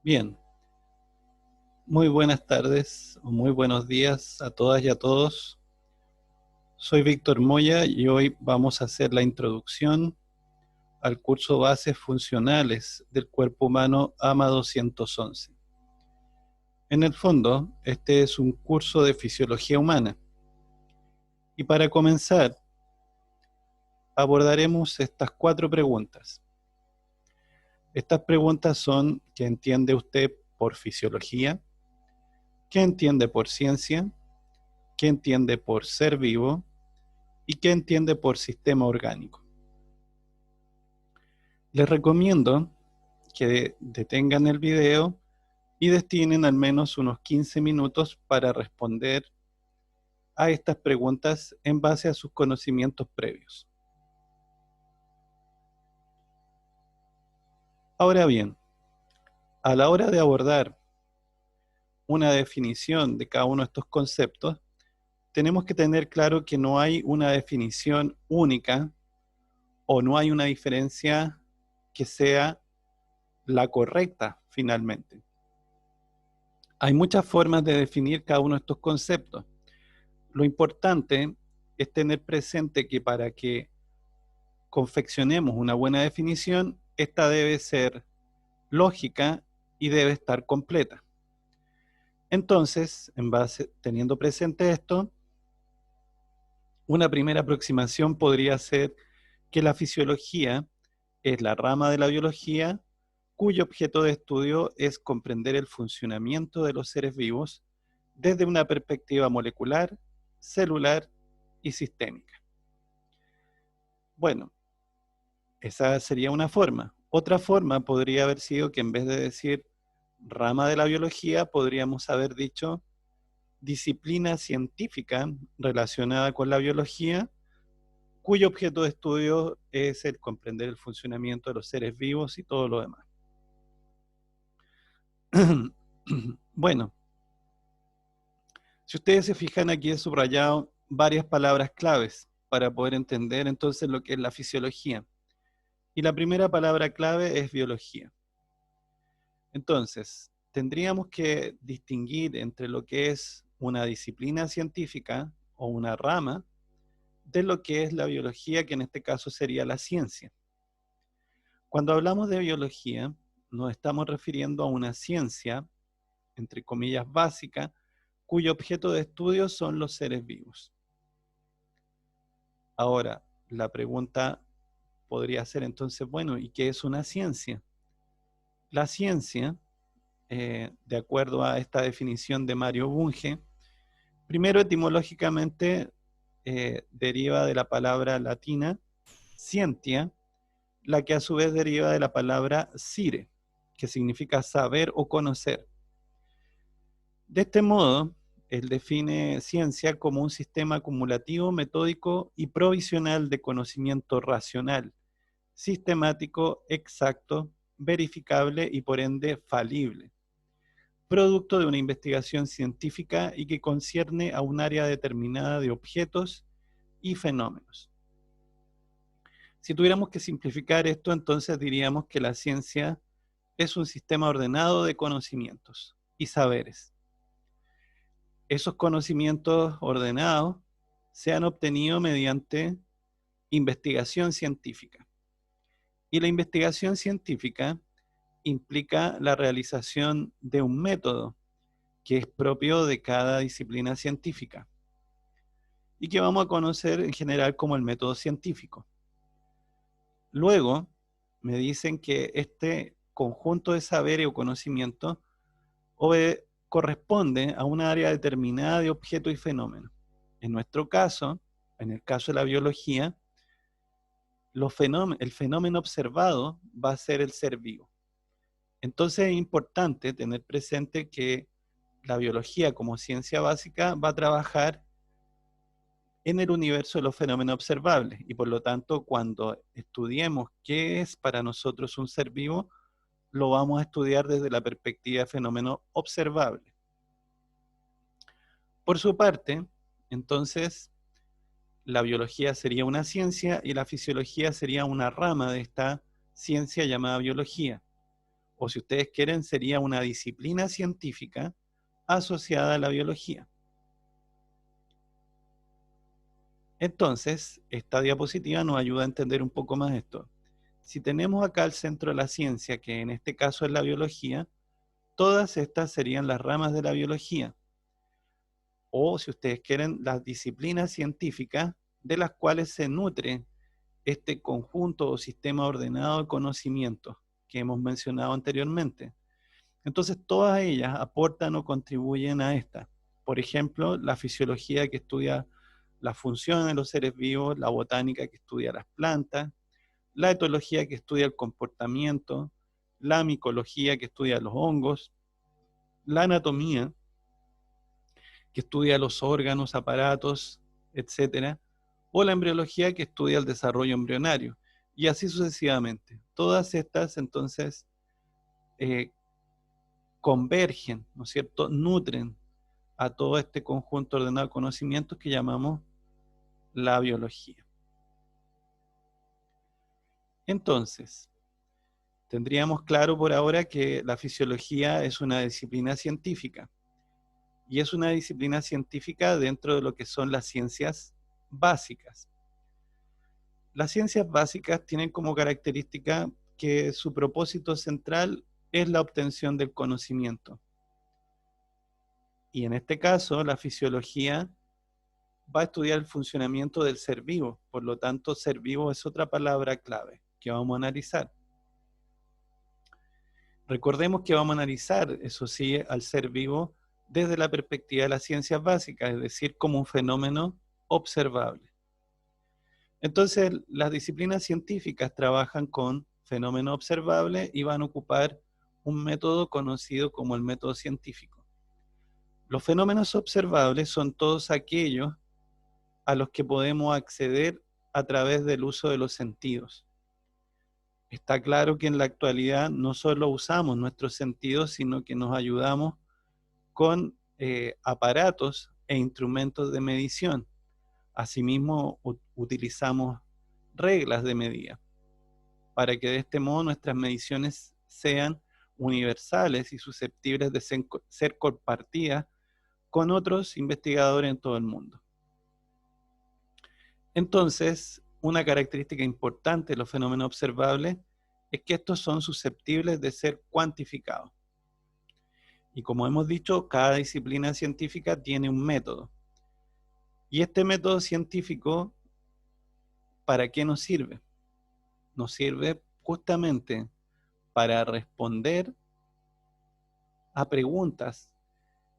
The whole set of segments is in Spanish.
Bien, muy buenas tardes o muy buenos días a todas y a todos. Soy Víctor Moya y hoy vamos a hacer la introducción al curso Bases Funcionales del Cuerpo Humano AMA 211. En el fondo, este es un curso de fisiología humana. Y para comenzar, abordaremos estas 4 preguntas. Estas preguntas son: ¿qué entiende usted por fisiología? ¿Qué entiende por ciencia? ¿Qué entiende por ser vivo? ¿Y qué entiende por sistema orgánico? Les recomiendo que detengan el video y destinen al menos unos 15 minutos para responder a estas preguntas en base a sus conocimientos previos. Ahora bien, a la hora de abordar una definición de cada uno de estos conceptos, tenemos que tener claro que no hay una definición única o no hay una diferencia que sea la correcta finalmente. Hay muchas formas de definir cada uno de estos conceptos. Lo importante es tener presente que para que confeccionemos una buena definición, esta debe ser lógica y debe estar completa. Entonces, teniendo presente esto, una primera aproximación podría ser que la fisiología es la rama de la biología cuyo objeto de estudio es comprender el funcionamiento de los seres vivos desde una perspectiva molecular, celular y sistémica. Bueno, esa sería una forma. Otra forma podría haber sido que en vez de decir rama de la biología, podríamos haber dicho disciplina científica relacionada con la biología, cuyo objeto de estudio es el comprender el funcionamiento de los seres vivos y todo lo demás. Bueno, si ustedes se fijan, aquí he subrayado varias palabras claves para poder entender entonces lo que es la fisiología. Y la primera palabra clave es biología. Entonces, tendríamos que distinguir entre lo que es una disciplina científica o una rama de lo que es la biología, que en este caso sería la ciencia. Cuando hablamos de biología, nos estamos refiriendo a una ciencia, entre comillas, básica, cuyo objeto de estudio son los seres vivos. Ahora, la pregunta podría ser entonces, bueno, ¿y qué es una ciencia? La ciencia, de acuerdo a esta definición de Mario Bunge, primero etimológicamente deriva de la palabra latina scientia, la que a su vez deriva de la palabra scire, que significa saber o conocer. De este modo, él define ciencia como un sistema acumulativo, metódico y provisional de conocimiento racional, sistemático, exacto, verificable y por ende falible, producto de una investigación científica y que concierne a un área determinada de objetos y fenómenos. Si tuviéramos que simplificar esto, entonces diríamos que la ciencia es un sistema ordenado de conocimientos y saberes. Esos conocimientos ordenados se han obtenido mediante investigación científica. Y la investigación científica implica la realización de un método que es propio de cada disciplina científica y que vamos a conocer en general como el método científico. Luego, me dicen que este conjunto de saberes o conocimiento corresponde a una área determinada de objeto y fenómeno. En nuestro caso, en el caso de la biología, el fenómeno observado va a ser el ser vivo. Entonces es importante tener presente que la biología como ciencia básica va a trabajar en el universo de los fenómenos observables y por lo tanto cuando estudiemos qué es para nosotros un ser vivo, lo vamos a estudiar desde la perspectiva de fenómeno observable. Por su parte, entonces, la biología sería una ciencia y la fisiología sería una rama de esta ciencia llamada biología. o si ustedes quieren, sería una disciplina científica asociada a la biología. Entonces, esta diapositiva nos ayuda a entender un poco más esto. Si tenemos acá el centro de la ciencia, que en este caso es la biología, todas estas serían las ramas de la biología. O, si ustedes quieren, las disciplinas científicas de las cuales se nutre este conjunto o sistema ordenado de conocimientos que hemos mencionado anteriormente. Entonces, todas ellas aportan o contribuyen a esta. Por ejemplo, la fisiología que estudia las funciones de los seres vivos, la botánica que estudia las plantas, la etología que estudia el comportamiento, la micología que estudia los hongos, la anatomía que estudia los órganos, aparatos, etcétera, o la embriología que estudia el desarrollo embrionario, y así sucesivamente. Todas estas, entonces, convergen, ¿no es cierto?, nutren a todo este conjunto ordenado de conocimientos que llamamos la biología. Entonces, tendríamos claro por ahora que la fisiología es una disciplina científica, y es una disciplina científica dentro de lo que son las ciencias básicas. Las ciencias básicas tienen como característica que su propósito central es la obtención del conocimiento. Y en este caso, la fisiología va a estudiar el funcionamiento del ser vivo. Por lo tanto, ser vivo es otra palabra clave que vamos a analizar. Recordemos que vamos a analizar, eso sí, al ser vivo desde la perspectiva de las ciencias básicas, es decir, como un fenómeno observable. Entonces, las disciplinas científicas trabajan con fenómenos observables y van a ocupar un método conocido como el método científico. Los fenómenos observables son todos aquellos a los que podemos acceder a través del uso de los sentidos. Está claro que en la actualidad no solo usamos nuestros sentidos, sino que nos ayudamos con aparatos e instrumentos de medición. Asimismo, utilizamos reglas de medida para que de este modo nuestras mediciones sean universales y susceptibles de ser compartidas con otros investigadores en todo el mundo. Entonces, una característica importante de los fenómenos observables es que estos son susceptibles de ser cuantificados. Y como hemos dicho, cada disciplina científica tiene un método. Y este método científico, ¿para qué nos sirve? Nos sirve justamente para responder a preguntas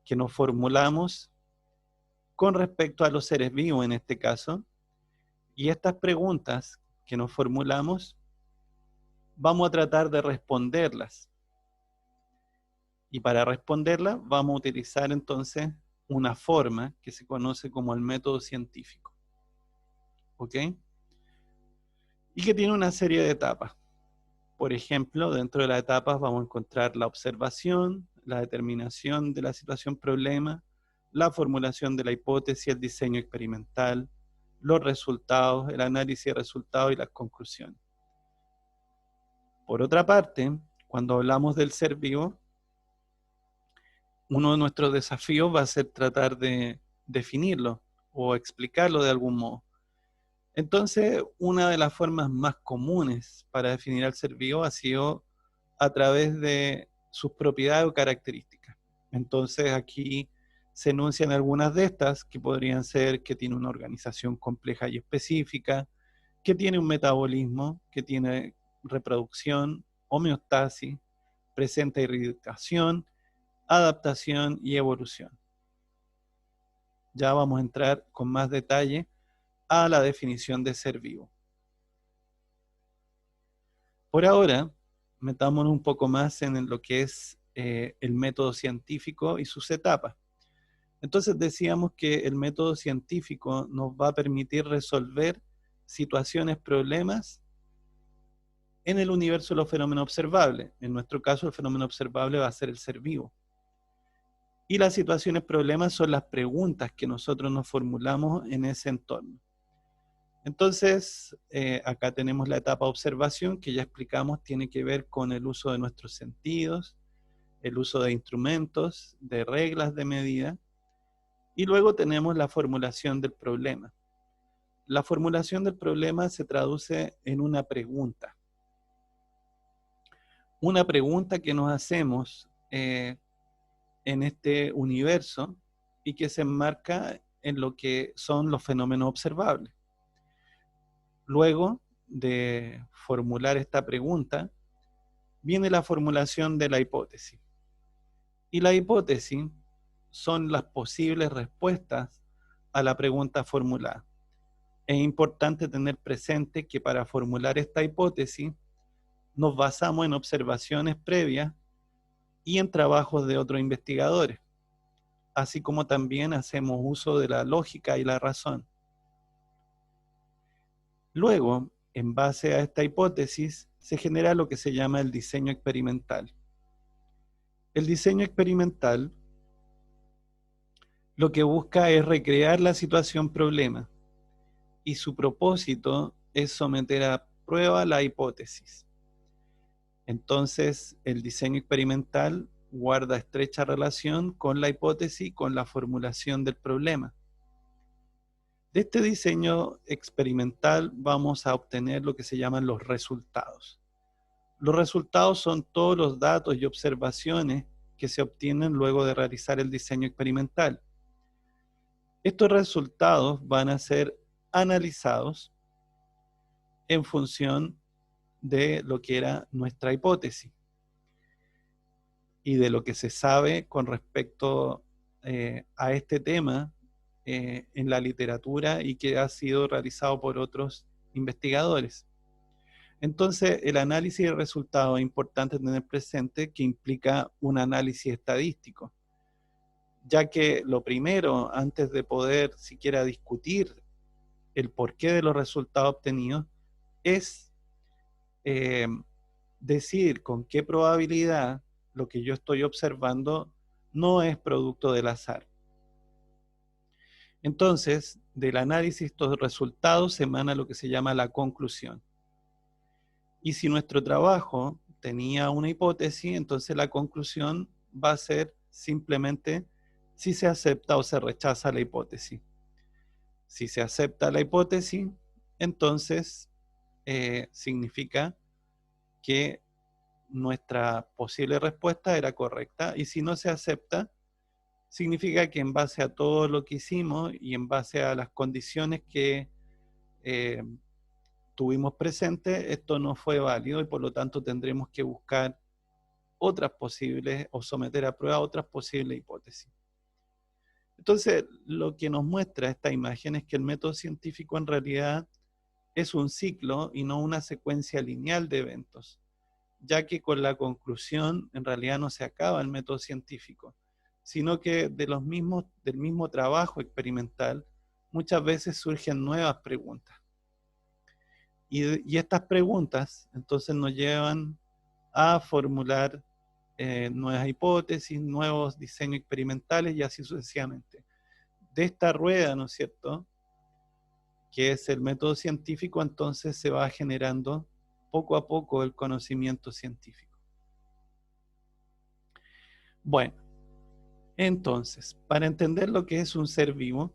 que nos formulamos con respecto a los seres vivos en este caso. Y estas preguntas que nos formulamos, vamos a tratar de responderlas. Y para responderlas vamos a utilizar entonces una forma que se conoce como el método científico. ¿Ok? Y que tiene una serie de etapas. Por ejemplo, dentro de las etapas vamos a encontrar la observación, la determinación de la situación problema, la formulación de la hipótesis, el diseño experimental, los resultados, el análisis de resultados y las conclusiones. Por otra parte, cuando hablamos del ser vivo, uno de nuestros desafíos va a ser tratar de definirlo o explicarlo de algún modo. Entonces, una de las formas más comunes para definir al ser vivo ha sido a través de sus propiedades o características. Entonces, aquí se enuncian algunas de estas, que podrían ser que tiene una organización compleja y específica, que tiene un metabolismo, que tiene reproducción, homeostasis, presenta irrigación, adaptación y evolución. Ya vamos a entrar con más detalle a la definición de ser vivo. Por ahora, metámonos un poco más en lo que es el método científico y sus etapas. Entonces decíamos que el método científico nos va a permitir resolver situaciones, problemas en el universo de los fenómenos observables. En nuestro caso, el fenómeno observable va a ser el ser vivo. Y las situaciones, problemas son las preguntas que nosotros nos formulamos en ese entorno. Entonces, acá tenemos la etapa observación, que ya explicamos, tiene que ver con el uso de nuestros sentidos, el uso de instrumentos, de reglas de medida, y luego tenemos la formulación del problema. La formulación del problema se traduce en una pregunta. Una pregunta que nos hacemos en este universo y que se enmarca en lo que son los fenómenos observables. Luego de formular esta pregunta, viene la formulación de la hipótesis. Y la hipótesis son las posibles respuestas a la pregunta formulada. Es importante tener presente que para formular esta hipótesis nos basamos en observaciones previas y en trabajos de otros investigadores, así como también hacemos uso de la lógica y la razón. Luego, en base a esta hipótesis, se genera lo que se llama el diseño experimental. El diseño experimental lo que busca es recrear la situación problema y su propósito es someter a prueba la hipótesis. Entonces, el diseño experimental guarda estrecha relación con la hipótesis, con la formulación del problema. De este diseño experimental vamos a obtener lo que se llaman los resultados. Los resultados son todos los datos y observaciones que se obtienen luego de realizar el diseño experimental. Estos resultados van a ser analizados en función de lo que era nuestra hipótesis y de lo que se sabe con respecto a este tema en la literatura y que ha sido realizado por otros investigadores. Entonces, el análisis de resultados es importante tener presente que implica un análisis estadístico, ya que lo primero, antes de poder siquiera discutir el porqué de los resultados obtenidos, es decir con qué probabilidad lo que yo estoy observando no es producto del azar. Entonces, del análisis de estos resultados se emana lo que se llama la conclusión. Y si nuestro trabajo tenía una hipótesis, entonces la conclusión va a ser simplemente si se acepta o se rechaza la hipótesis. Si se acepta la hipótesis, entonces significa que nuestra posible respuesta era correcta, y si no se acepta, significa que en base a todo lo que hicimos y en base a las condiciones que tuvimos presentes, esto no fue válido y por lo tanto tendremos que buscar otras posibles o someter a prueba otras posibles hipótesis. Entonces, lo que nos muestra esta imagen es que el método científico en realidad es un ciclo y no una secuencia lineal de eventos, ya que con la conclusión en realidad no se acaba el método científico, sino que del mismo trabajo experimental muchas veces surgen nuevas preguntas. Y estas preguntas entonces nos llevan a formular nuevas hipótesis, nuevos diseños experimentales y así sucesivamente. De esta rueda, ¿no es cierto?, que es el método científico, entonces se va generando poco a poco el conocimiento científico. Bueno, entonces, para entender lo que es un ser vivo,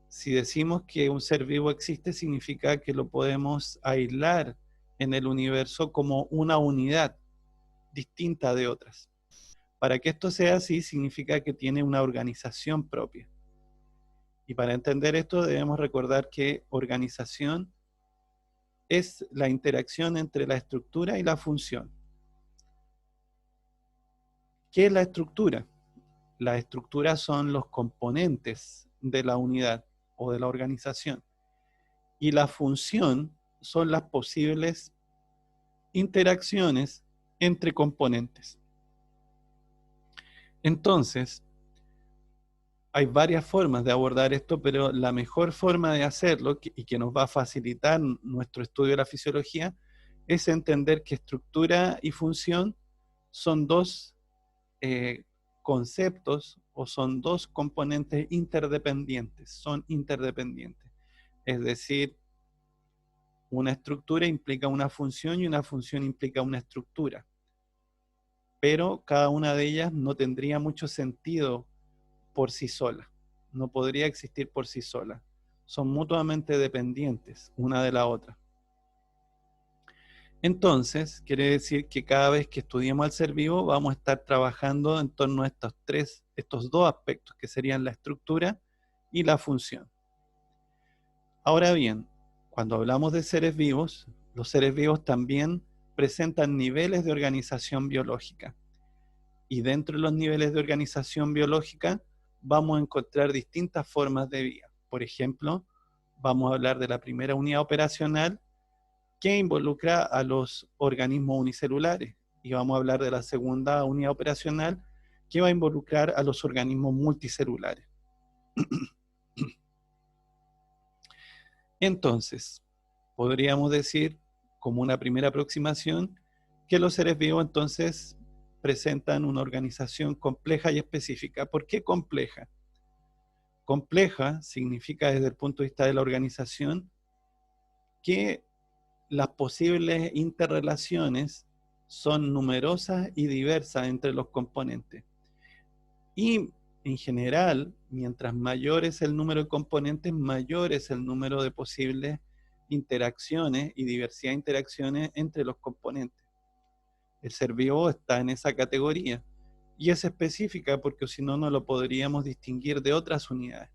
si decimos que un ser vivo existe, significa que lo podemos aislar en el universo como una unidad distinta de otras. Para que esto sea así, significa que tiene una organización propia. Y para entender esto debemos recordar que organización es la interacción entre la estructura y la función. ¿Qué es la estructura? Las estructuras son los componentes de la unidad o de la organización. Y la función son las posibles interacciones entre componentes. Entonces, hay varias formas de abordar esto, pero la mejor forma de hacerlo, y que nos va a facilitar nuestro estudio de la fisiología, es entender que estructura y función son dos conceptos o son dos componentes interdependientes, son interdependientes. Es decir, Una estructura implica una función y una función implica una estructura. Pero cada una de ellas no tendría mucho sentido por sí sola. No podría existir por sí sola. Son mutuamente dependientes una de la otra. Entonces, quiere decir que cada vez que estudiemos al ser vivo vamos a estar trabajando en torno a estos dos aspectos, que serían la estructura y la función. Ahora bien, cuando hablamos de seres vivos, los seres vivos también presentan niveles de organización biológica. Y dentro de los niveles de organización biológica vamos a encontrar distintas formas de vida. Por ejemplo, vamos a hablar de la primera unidad operacional, que involucra a los organismos unicelulares. Y vamos a hablar de la segunda unidad operacional, que va a involucrar a los organismos multicelulares. Entonces, podríamos decir, como una primera aproximación, que los seres vivos entonces presentan una organización compleja y específica. ¿Por qué compleja? Compleja significa, desde el punto de vista de la organización, que las posibles interrelaciones son numerosas y diversas entre los componentes. Y en general, mientras mayor es el número de componentes, mayor es el número de posibles interacciones y diversidad de interacciones entre los componentes. El ser vivo está en esa categoría y es específica porque si no, no lo podríamos distinguir de otras unidades.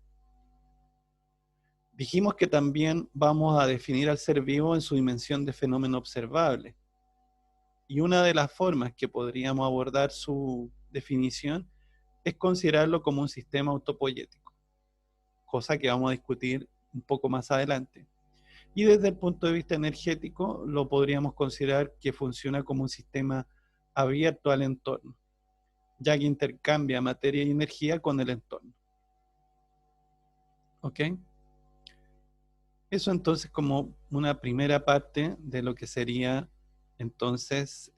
Dijimos que también vamos a definir al ser vivo en su dimensión de fenómeno observable. Y una de las formas que podríamos abordar su definición es considerarlo como un sistema autopoyético, cosa que vamos a discutir un poco más adelante. Y desde el punto de vista energético, lo podríamos considerar que funciona como un sistema abierto al entorno, ya que intercambia materia y energía con el entorno. ¿Ok? Eso entonces como una primera parte de lo que sería entonces